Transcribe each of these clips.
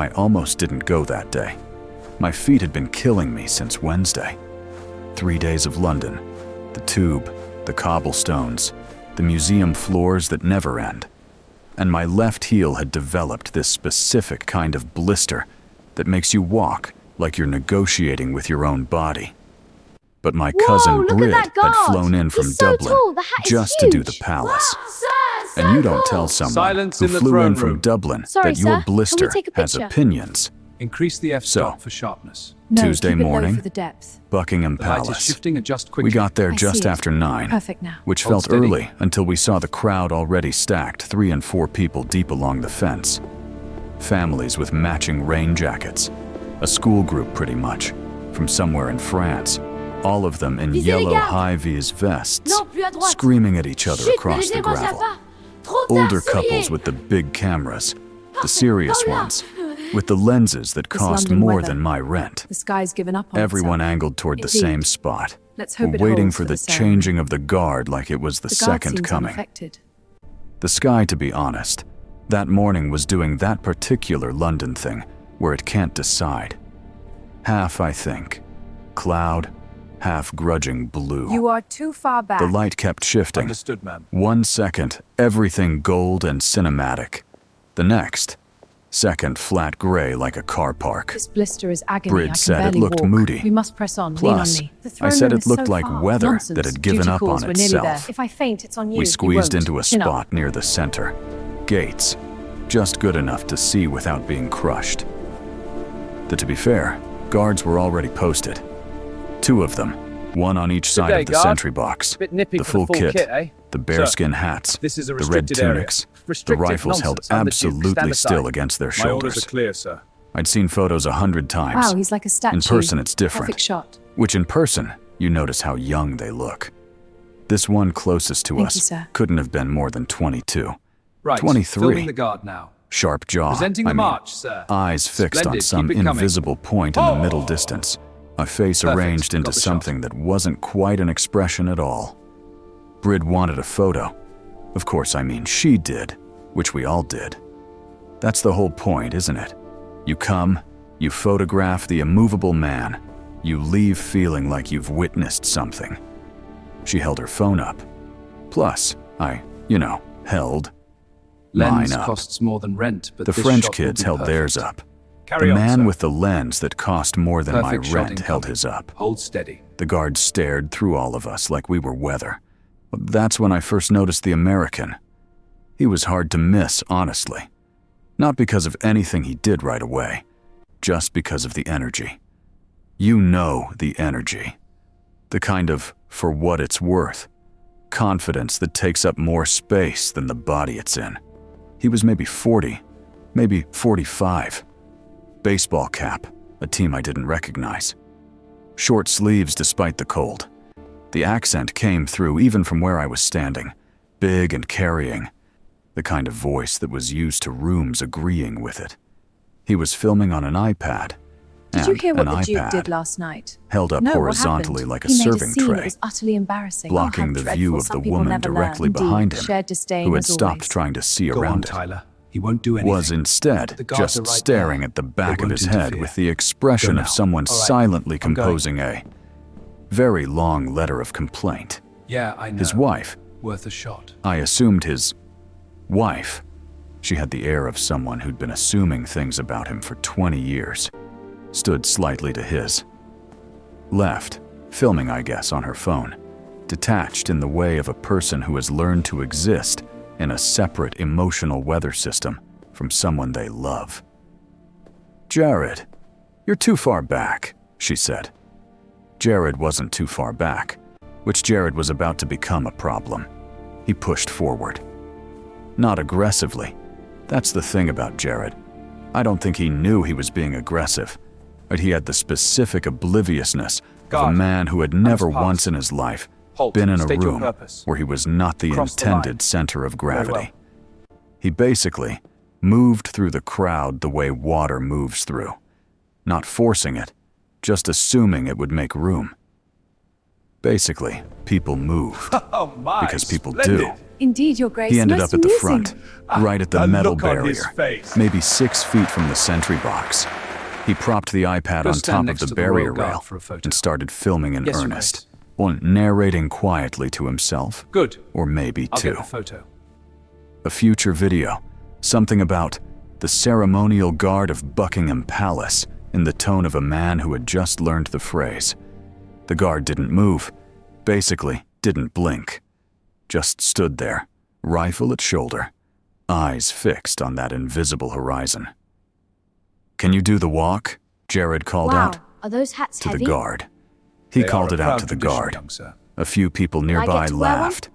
I almost didn't go that day. My feet had been killing me since Wednesday. 3 days of London, the tube, the cobblestones, the museum floors that never end. And my left heel had developed this specific kind of blister that makes you walk like you're negotiating with your own body. But my cousin Brid had flown in from Dublin just to do the palace. And you don't tell someone who flew in from Dublin that your blister has opinions. Increase the f-stop for sharpness. No, Tuesday keep it low morning, for the depth. Buckingham The light is Palace. shifting, adjust quickly. We got there I just see it. after 9, Perfect now. which Hold felt steady. early until we saw the crowd already stacked 3 and 4 people deep along the fence. Families with matching rain jackets. A school group pretty much, from somewhere in France. All of them in yellow high-vis vests, screaming at each other across the gravel. Older couples with the big cameras, the serious ones, with the lenses that cost London more weather. than my rent. The sky's given up on Everyone itself. angled toward the Indeed. same spot, Let's hope it waiting holds for the ceremony. changing of the guard like it was the The guard second seems coming. unaffected. The sky, to be honest, that morning was doing that particular London thing where it can't decide. Half, I think, cloud, half grudging blue. You are too far back. The light kept shifting. Understood, ma'am. 1 second, everything gold and cinematic. The next second, flat gray like a car park. This blister is agony. Brid I can said it barely looked walk. moody. We must press on. Plus, Lean on me. The I throne said room it is looked so like far. weather Nonsense. that had given Duty up calls. on We're nearly there. itself. If I faint, it's on you. We squeezed You won't. into a Chin up. spot near the center. Gates, just good enough to see without being crushed. To be fair, guards were already posted. 2 of them, one on each side day, of the guard. sentry box. Bit nippy The for full the full kit, kit, eh? the bearskin hats, This is a the red restricted area. tunics. The Restricted rifles held nonsense. I'm the Duke. absolutely Stand still aside. against their My orders shoulders. are clear, sir. I'd seen photos 100 times. Wow, he's like a statue. In person, it's different. Perfect shot. Which in person, you notice how young they look. This one closest to Thank us you, sir. couldn't have been more than 22. Right, 23. filming the guard now. Sharp jaw, Presenting the I mean, march, sir. eyes fixed on Splendid, some keep it coming. invisible point in the middle distance. A face Perfect, arranged into got the shot. something that wasn't quite an expression at all. Brid wanted a photo. Of course, I mean she did, which we all did. That's the whole point, isn't it? You come, you photograph the immovable man, you leave feeling like you've witnessed something. She held her phone up. Plus, I, held Lens mine up. costs more than rent, but The this French shot will kids be held perfect. theirs up. Carry The on, man sir. with the lens that cost more than Perfect my shot rent held incoming. his up. Hold steady. The guard stared through all of us like we were weather. That's when I first noticed the American. He was hard to miss, honestly. Not because of anything he did right away, just because of the energy. You know the energy. The kind of, for what it's worth, confidence that takes up more space than the body it's in. He was maybe 40, maybe 45. Baseball cap, a team I didn't recognize. Short sleeves despite the cold. The accent came through even from where I was standing, big and carrying, the kind of voice that was used to rooms agreeing with it. He was filming on an iPad, Did you and hear what an the Duke iPad did last night? held up No, what horizontally happened? like a He made serving a scene. tray, It was utterly embarrassing. blocking Oh, the how view dreadful. of the Some people woman never directly learn. behind Indeed, him, shared disdain who had as stopped always. trying to see Go around on, it. Tyler. He won't do anything. Was instead The guards are just right staring there. at the back They of won't his head interfere. with the expression Go of now. someone All right, silently I'm going. composing a very long letter of complaint. Yeah, I know. His wife, Worth a shot. I assumed his wife. She had the air of someone who'd been assuming things about him for 20 years. Stood slightly to his left, filming, I guess, on her phone, detached in the way of a person who has learned to exist in a separate emotional weather system from someone they love. "Jared, you're too far back," she said. Jared wasn't too far back, which Jared was about to become a problem. He pushed forward. Not aggressively. That's the thing about Jared. I don't think he knew he was being aggressive, but he had the specific obliviousness of a Guard, man who had never must pass. once in his life Halt. been in a State your room purpose. where he was not the Cross the line. intended center of gravity. well. He basically moved through the crowd the way water moves through, not forcing it, just assuming it would make room. Basically, people moved Oh my, because people splendid. do. Indeed, Your Grace. He ended Most up at the amusing. front, right at the the metal look on barrier, his face. maybe 6 feet from the sentry box. He propped the iPad Go on stand top of next the to the barrier Royal Guard rail for a photo. and started filming in Yes, Your earnest. Grace. One narrating quietly to himself, Good. or maybe I'll two. get the photo. A future video, something about the ceremonial guard of Buckingham Palace in the tone of a man who had just learned the phrase. The guard didn't move, basically didn't blink, just stood there, rifle at shoulder, eyes fixed on that invisible horizon. "Can you do the walk?" Jared called Wow, out are those hats to heavy? the guard. He They called are it a out proud to the tradition, guard. Young sir. A few people I nearby get to wear one? laughed.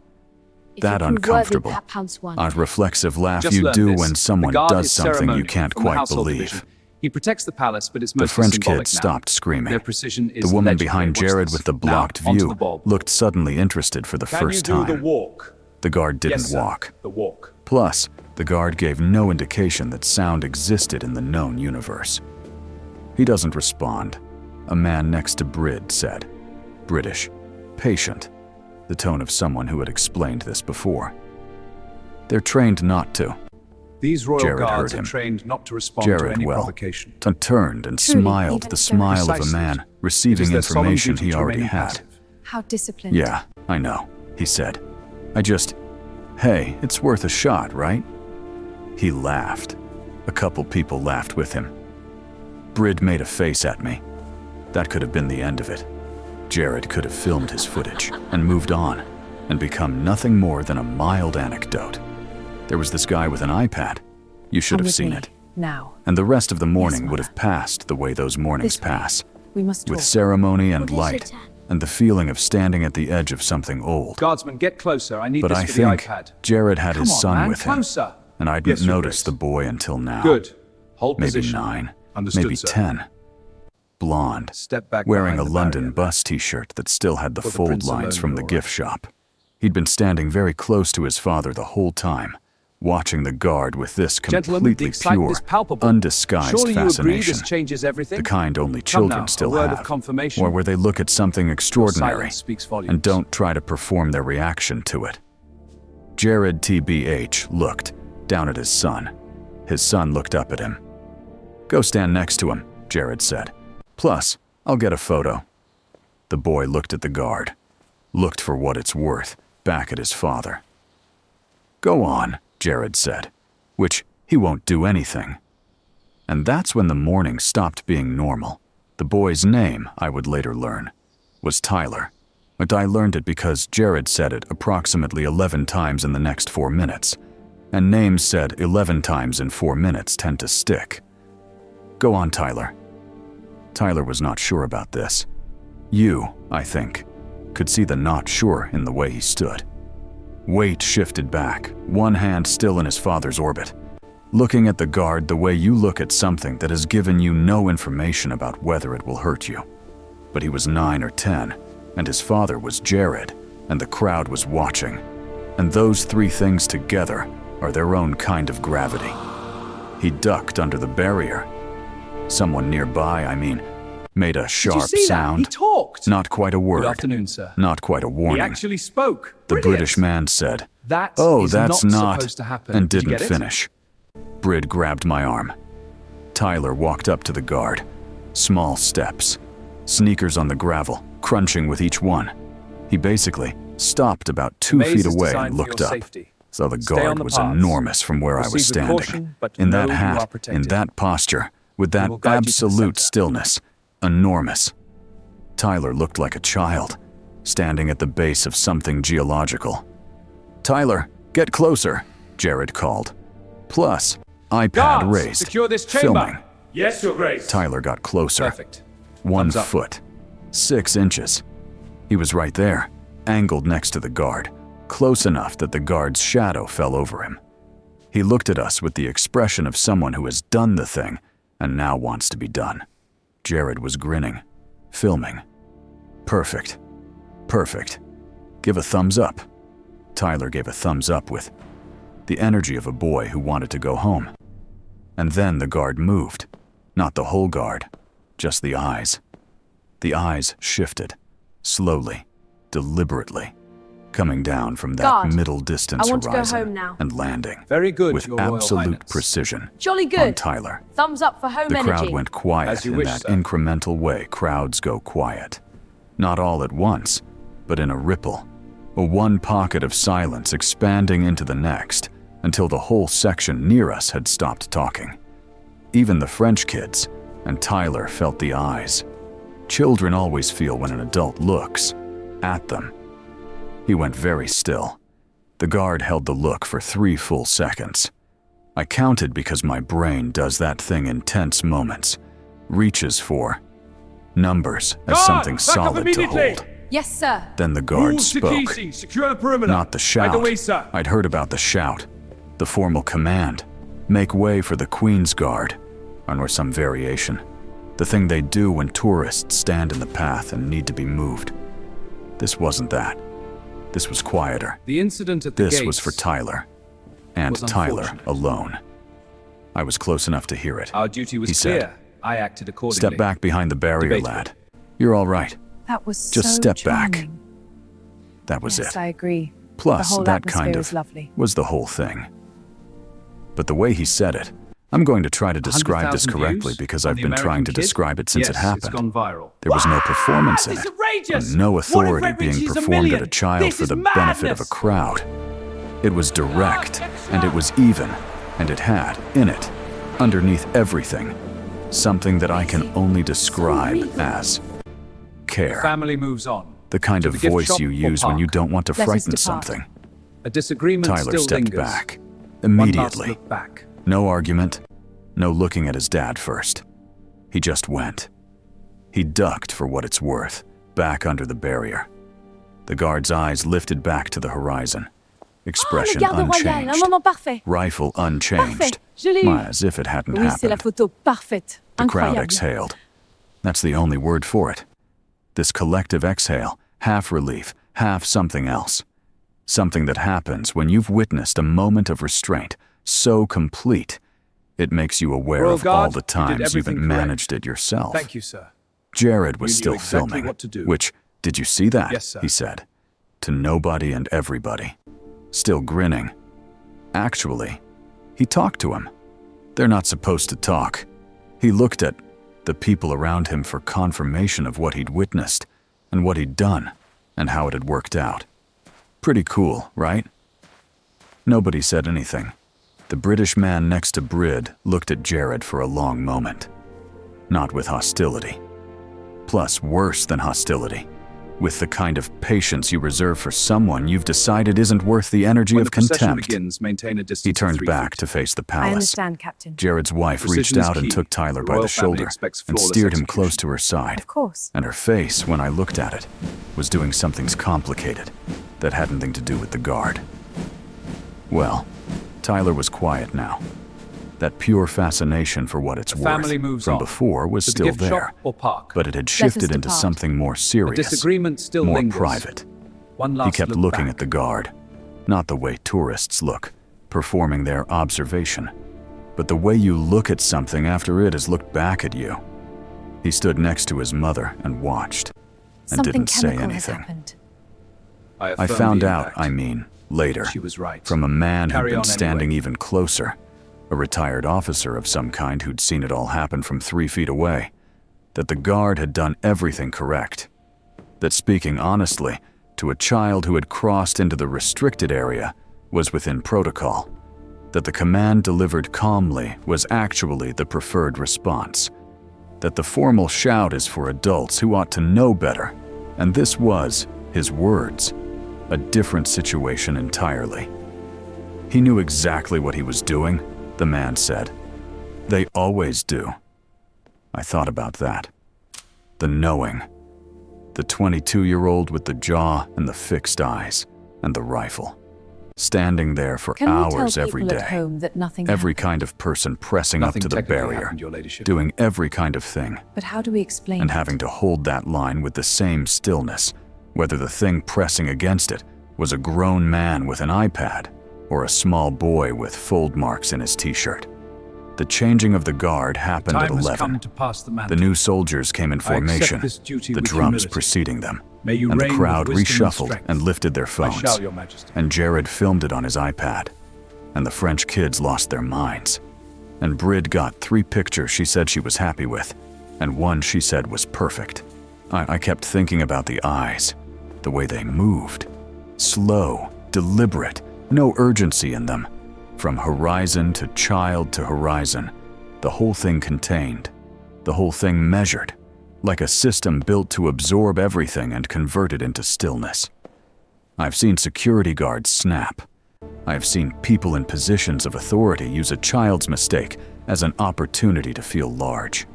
If That you prove worthy, uncomfortable, perhaps one. a reflexive laugh Just you learn do this. when someone The guard does is something you ceremonial can't from the quite household believe. division. He protects the palace, but it's The mostly French symbolic kid now. stopped screaming. Their precision is The woman legendary. behind Watch Jared this. with the Now, blocked onto view the ball. looked suddenly interested for the Can first you do time. the walk? The guard didn't Yes, sir. walk. The walk. Plus, the guard gave no indication that sound existed in the known universe. "He doesn't respond," a man next to Brid said. British, patient, the tone of someone who had explained this before. "They're trained not to." These royal Jared guards heard are him. trained not to respond to Jared, any well, provocation. turned and Truly, smiled even the so. smile of a Precisely. man It receiving is their solemn information duty he to already remain had. passive. How disciplined. "Yeah, I know," he said. Hey, it's worth a shot, right?" He laughed. A couple people laughed with him. Brid made a face at me. That could have been the end of it. Jared could have filmed his footage and moved on and become nothing more than a mild anecdote. There was this guy with an iPad. You should Come have with seen me. it. Now. And the rest of the morning Yes, would have passed the way those mornings This way. pass, We must with talk. ceremony and What is light it, Dad? and the feeling of standing at the edge of something old. Guardsman, get closer. I need But this I for think the iPad. Jared had Come his on, son man, with him, closer. and I didn't Yes, Your notice Grace. the boy until now. Good. Hold Maybe position. 9, Understood, maybe sir. 10. Blonde, Step back wearing a behind the London barrier. bus t-shirt that still had the For the fold prince lines alone, from the you're gift shop. He'd been standing very close to his father the whole time, watching the guard with this Gentlemen, the completely excitement pure, is palpable. undisguised Surely you agree fascination. this changes everything? The kind only Come children now, still a word have, of confirmation. or where they look at something extraordinary silence speaks volumes. and don't try to perform their reaction to it. Jared TBH looked down at his son. His son looked up at him. "Go stand next to him," Jared said. "Plus, I'll get a photo." The boy looked at the guard, looked for what it's worth, back at his father. "Go on," Jared said, which he won't do anything. And that's when the morning stopped being normal. The boy's name, I would later learn, was Tyler. But I learned it because Jared said it approximately 11 times in the next 4 minutes. And names said 11 times in 4 minutes tend to stick. "Go on, Tyler." Tyler was not sure about this. You, I think, could see the not sure in the way he stood. Weight shifted back, one hand still in his father's orbit, looking at the guard the way you look at something that has given you no information about whether it will hurt you. But he was 9 or 10, and his father was Jared, and the crowd was watching. And those three things together are their own kind of gravity. He ducked under the barrier. Someone nearby, made a Did sharp you see that? He sound. talked. Not quite a word. Good afternoon, sir. Not quite a He warning. actually spoke. The Brilliant. British man said, That "Oh, is that's not," supposed to happen. and Did you didn't get it? finish. Brid grabbed my arm. Tyler walked up to the guard. Small steps. Sneakers on the gravel, crunching with each one. He basically stopped about 2 Maze feet is away designed and for looked your up. safety. So the Stay on guard the was paths. enormous from where I was Proceed with standing. caution, but In that know you are hat, protected. in that posture, with that will guide you to the absolute center. stillness. Enormous. Tyler looked like a child, standing at the base of something geological. "Tyler, get closer," Jared called. Plus, iPad Guards, raised, secure this chamber. filming. Yes, Your Grace. Tyler got closer. Perfect. 1 Thumbs up. foot, 6 inches. He was right there, angled next to the guard, close enough that the guard's shadow fell over him. He looked at us with the expression of someone who has done the thing and now wants to be done. Jared was grinning, filming. Perfect. Perfect. Give a thumbs up. Tyler gave a thumbs up with the energy of a boy who wanted to go home. And then the guard moved. Not the whole guard, just the eyes. The eyes shifted, slowly, deliberately, coming down from that Guard, middle-distance I want to go horizon home now. and landing Very good, with Your Royal absolute Highness. precision Jolly on good. Tyler. Thumbs up for home The energy. crowd went quiet As you in wish, that sir. incremental way crowds go quiet. Not all at once, but in a ripple, a one pocket of silence expanding into the next until the whole section near us had stopped talking. Even the French kids, and Tyler felt the eyes. Children always feel when an adult looks at them. He went very still. The guard held the look for 3 full seconds. I counted because my brain does that thing in tense moments, reaches for numbers as Guard, something back up solid to immediately. hold. Yes, sir. Then the guard Rules to spoke. Keating. Secure the perimeter. Not the shout. Right away, sir. I'd heard about the shout, the formal command, make way for the Queen's Guard, or some variation. The thing they do when tourists stand in the path and need to be moved. This wasn't that. This was quieter. The incident at the This gates was for Tyler. And was Tyler unfortunate. alone. I was close enough to hear it. Our duty was He clear. said, I acted accordingly. "Step back behind the barrier, Debatable. lad. You're all right." That was Just so step back. charming. That was Yes, it. I agree. Plus, the whole that atmosphere kind is of lovely. was the whole thing. But the way he said it, I'm going to try to describe this 100,000 correctly views because on I've the been American trying to Kid? describe it since Yes, it happened. It's gone viral. There was no performance in This it, is outrageous. and no What if authority it being reaches a performed at million? a child This for is the benefit of a madness. crowd. It was direct, and it was even, and it had, in it, underneath everything, something that I can only describe as care. Family moves on. The kind To of the gift voice shop you or use when you park. don't want to Let us frighten depart. something. A disagreement Tyler still stepped lingers. back, One last immediately. look back. No argument, no looking at his dad first. He just went. He ducked for what it's worth, back under the barrier. The guard's eyes lifted back to the horizon, expression Oh, le garde royal, un unchanged, moment parfait. rifle unchanged, Parfait, je l'ai eu. as if it hadn't Oui, c'est la happened. photo parfaite. The crowd Incroyable. exhaled. That's the only word for it. This collective exhale, half relief, half something else. Something that happens when you've witnessed a moment of restraint so complete, it makes you aware Royal of all Guard, the you did times you everything haven't correct. managed it yourself. Thank you, sir. Jared was You knew still exactly filming, what to do. which, did you see that? Yes, sir. He said, to nobody and everybody. Still grinning. Actually, he talked to him. They're not supposed to talk. He looked at the people around him for confirmation of what he'd witnessed and what he'd done and how it had worked out. Pretty cool, right? Nobody said anything. The British man next to Brid looked at Jared for a long moment. Not with hostility. Plus, worse than hostility. With the kind of patience you reserve for someone you've decided isn't worth the energy When of the procession contempt. begins, maintain a distance He of turned 3 back feet. to face the I palace. understand, Captain. Jared's wife Precision reached is out and key. took Tyler The by royal the family shoulder expects and flawless steered him execution. close to her side. Of course. And her face, when I looked at it, was doing something complicated that had nothing to do with the guard. Well, Tyler was quiet now. That pure fascination for what it's The worth family moves from on. before was To the still gift there, shop or park. but it had us shifted into depart. something more A serious, disagreement still more lingers. private. One He last kept look looking back. at the guard, not the way tourists look, performing their observation, but the way you look at something after it has looked back at you. He stood next to his mother and watched, and Something didn't say chemical has anything. happened. I affirm found the out, impact. later, She was right. from a man who'd Carry been on standing anyway. even closer, a retired officer of some kind who'd seen it all happen from 3 feet away, that the guard had done everything correct. That speaking honestly to a child who had crossed into the restricted area was within protocol. That the command delivered calmly was actually the preferred response. That the formal shout is for adults who ought to know better, and this was, his words, a different situation entirely. He knew exactly what he was doing, the man said. They always do. I thought about that. The knowing. The 22-year-old with the jaw and the fixed eyes and the rifle. Standing there for Can we hours tell every people day. at home that nothing Every happened? kind of person pressing Nothing up to the technically barrier, happened, Your Ladyship. doing every kind of thing, But how do we explain and it? having to hold that line with the same stillness, whether the thing pressing against it was a grown man with an iPad or a small boy with fold marks in his t-shirt. The changing of the guard happened at Time has 11. come to pass the mantle. The new soldiers came in I accept formation, this duty the with drums humility. preceding them. May you and the reign crowd with wisdom and reshuffled strength. and lifted their I phones. shall, Your Majesty. And Jared filmed it on his iPad. And the French kids lost their minds. And Brid got 3 pictures she said she was happy with, and 1 she said was perfect. I kept thinking about the eyes, the way they moved. Slow, deliberate, no urgency in them. From horizon to child to horizon, the whole thing contained, the whole thing measured, like a system built to absorb everything and convert it into stillness. I've seen security guards snap. I've seen people in positions of authority use a child's mistake as an opportunity to feel large.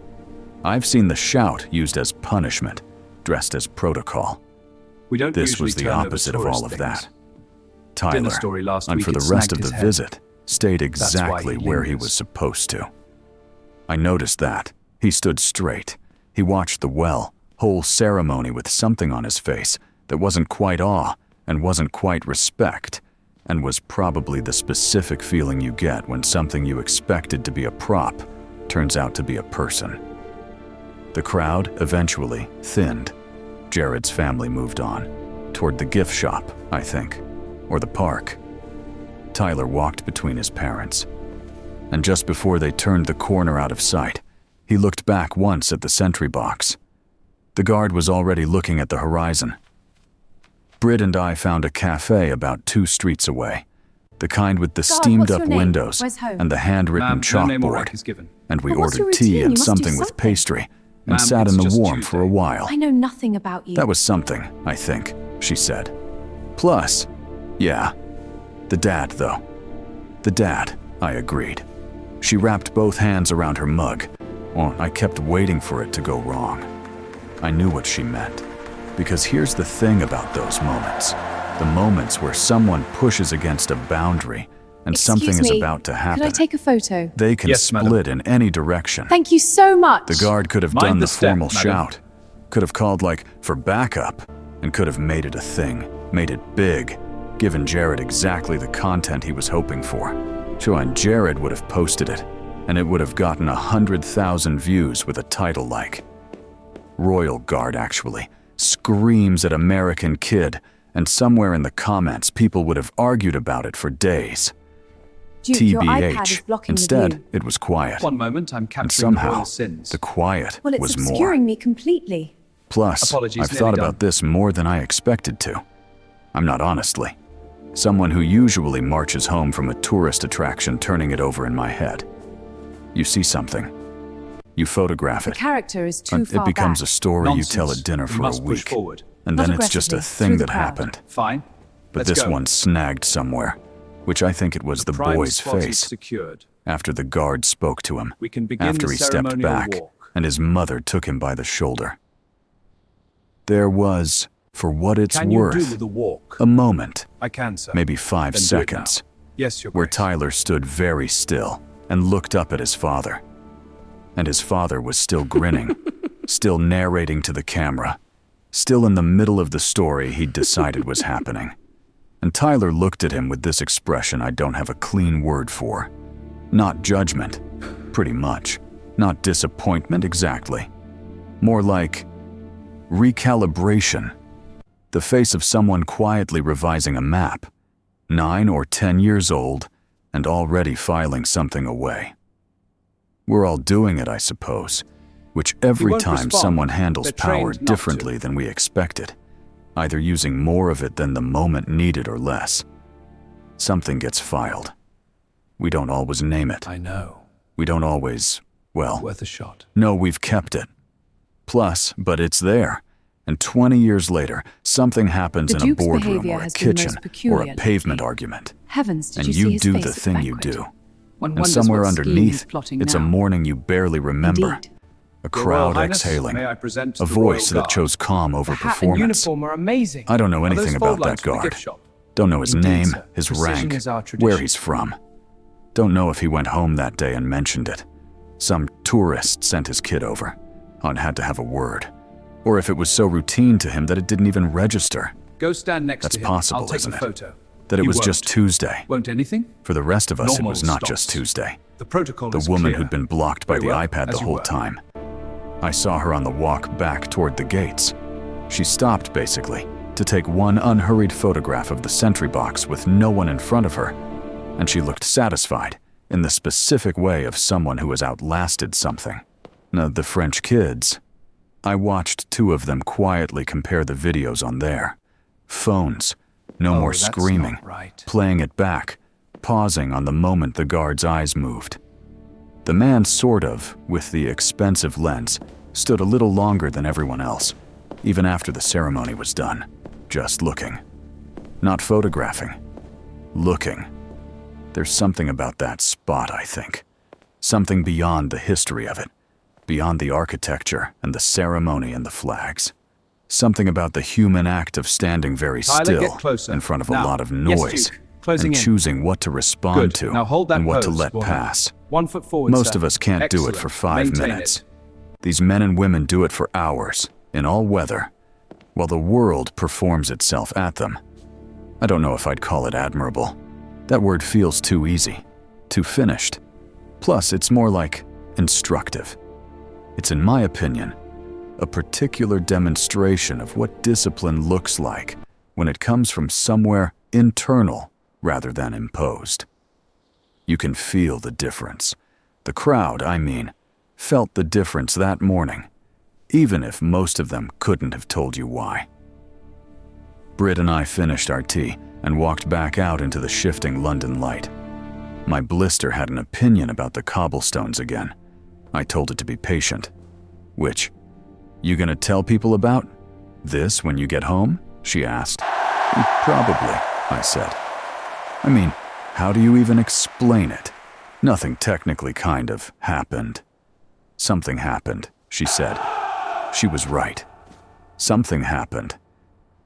I've seen the shout used as punishment, dressed as protocol. We don't This usually was the turn over opposite of tourist all of things. that. Dinner Tyler, story last and week, for it the rest snagged of the his head. visit, stayed why exactly he where he lingers. was supposed to. I noticed that. He stood straight. He watched the whole ceremony with something on his face that wasn't quite awe and wasn't quite respect, and was probably the specific feeling you get when something you expected to be a prop turns out to be a person. The crowd eventually thinned. Jared's family moved on, toward the gift shop, I think, or the park. Tyler walked between his parents, and just before they turned the corner out of sight, he looked back once at the sentry box. The guard was already looking at the horizon. Brid and I found a cafe about 2 streets away, the kind with the God, what's steamed-up your name? windows Where's home? and the handwritten Ma'am, no name or chalkboard, rank is given. and we But what's your ordered tea routine? and You must do something with something. pastry, and Ma'am, sat it's in the just warm for a Tuesday. while. I know nothing about you. That was something, I think, she said. Plus, yeah, the dad, though. The dad, I agreed. She wrapped both hands around her mug. Well, I kept waiting for it to go wrong. I knew what she meant. Because here's the thing about those moments. The moments where someone pushes against a boundary and something Excuse is me, about to happen. Could I take a photo? They can Yes, madam. split in any direction. Thank you so much. The guard could have Mind done the the step, formal madam. shout, could have called for backup, and could have made it a thing, made it big, given Jared exactly the content he was hoping for. Sure, and Jared would have posted it, and it would have gotten 100,000 views with a title like Royal Guard actually screams at American kid, and somewhere in the comments people would have argued about it for days. Duke, your iPad is TBH. blocking the Instead, view. it was quiet. One moment, I'm And capturing the somehow, royal sins. the quiet Well, it's was obscuring more. me completely. Plus, Apologies, I've nearly thought done. about this more than I expected to. I'm not honestly. Someone who usually marches home from a tourist attraction turning it over in my head. You see something. You photograph The it. character is too and far it becomes back. a story Nonsense. you tell at dinner We for a must push week. forward. And Not then it's just a aggressively, thing through the that crowd. happened. Fine. But Let's this go. one snagged somewhere, which I think it was the Prime boy's spot is face secured. after the guard spoke to him, We can begin after the he stepped ceremonial back walk. and his mother took him by the shoulder. There was, for what it's Can you do worth, the walk? a moment, I can, sir. maybe 5 Then do it now. seconds, Yes, Your where Grace. Tyler stood very still and looked up at his father. And his father was still grinning, still narrating to the camera, still in the middle of the story he'd decided was happening. And Tyler looked at him with this expression I don't have a clean word for. Not judgment, pretty much. Not disappointment exactly. More like recalibration. The face of someone quietly revising a map, 9 or 10 years old, and already filing something away. We're all doing it, I suppose, which every won't time respond. someone handles They're power trained not differently to. than we expected, either using more of it than the moment needed or less. Something gets filed. We don't always name it. I know. We don't always, well, Worth a shot. no, we've kept it. Plus, but it's there. And 20 years later, something happens The in a Duke's boardroom behavior or a has been most kitchen or peculiar a pavement lately. argument. Heavens, did And you see you his do face the at thing you banquet? do. One And wonders somewhere what scheme underneath, he's plotting it's a now. morning you barely remember. Indeed. A Your Royal crowd Highness, exhaling. may I present A the voice Royal that Guard. chose calm over The hat and performance. uniform are amazing. I don't know Are those anything fold about lines that from the gift guard. shop? Don't know his Indeed, name, sir. his Precision rank, is our where tradition. he's from. Don't know if he went home that day and mentioned it. Some tourist sent his kid over. On had to have a word. Or if it was so routine to him that it didn't even register. Go stand next That's to him. possible, I'll take isn't a it? photo. That it He was won't. just Tuesday. Won't anything? For the rest of us, it Normal was not stops. just Tuesday. The protocol The is woman clear. who'd been blocked by Very the well, iPad as the you whole were. time. I saw her on the walk back toward the gates. She stopped, basically, to take one unhurried photograph of the sentry box with no one in front of her, and she looked satisfied, in the specific way of someone who has outlasted something. Now, the French kids, I watched two of them quietly compare the videos on their phones. No more that's screaming, not right. playing it back, pausing on the moment the guard's eyes moved. The man sort of, with the expensive lens, stood a little longer than everyone else, even after the ceremony was done, just looking. Not photographing. Looking. There's something about that spot, I think. Something beyond the history of it, beyond the architecture and the ceremony and the flags. Something about the human act of standing very Tyler, still get closer. in front of a Now. lot of Yes, noise Duke. Closing and in. choosing what to respond Good. to Now hold that and what to pose, let woman. pass. 1 foot forward, Most sir. of us can't do it Excellent. for 5 Maintain minutes. it. These men and women do it for hours, in all weather, while the world performs itself at them. I don't know if I'd call it admirable. That word feels too easy, too finished. Plus, it's more like instructive. It's, in my opinion, a particular demonstration of what discipline looks like when it comes from somewhere internal rather than imposed. You can feel the difference. The crowd, I mean, felt the difference that morning, even if most of them couldn't have told you why. Britt and I finished our tea and walked back out into the shifting London light. My blister had an opinion about the cobblestones again. I told it to be patient. Which, you gonna tell people about this when you get home? She asked. Probably, I said. I mean, how do you even explain it? Nothing technically kind of happened. Something happened, she said. She was right. Something happened.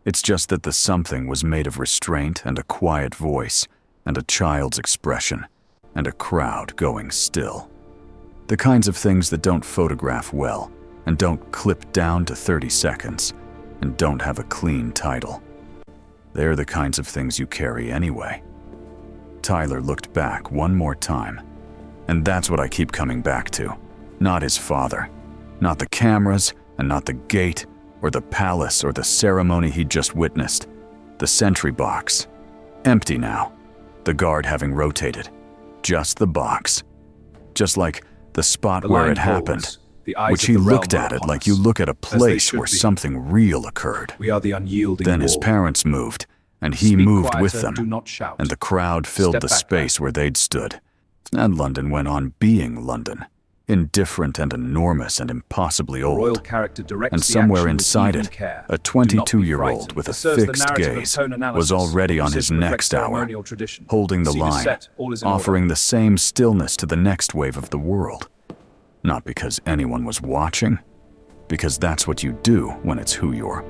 It's just that the something was made of restraint and a quiet voice and a child's expression and a crowd going still. The kinds of things that don't photograph well and don't clip down to 30 seconds and don't have a clean title. They're the kinds of things you carry anyway. Tyler looked back one more time, and that's what I keep coming back to. Not his father, not the cameras, and not the gate, or the palace, or the ceremony he'd just witnessed. The sentry box. Empty now. The guard having rotated. Just the box. Just like the spot The where line it happened, holds. The eyes which of he the realm looked are at it upon like us, you look at a as they place should where be. something real occurred. We are the unyielding Then his wall. parents moved, and he Speak moved quieter, with them, do not shout. and the crowd filled Step the back, space where they'd stood. And London went on being London, indifferent and enormous and impossibly The royal old. character directs And the somewhere action with inside even it, care. a Do not be 22-year-old frightened. with a It serves the fixed narrative of gaze tone analysis. was already on This his reflects next hour, ceremonial tradition. holding the See line, set, all is in order. offering the same stillness to the next wave of the world. Not because anyone was watching, because that's what you do when it's who you're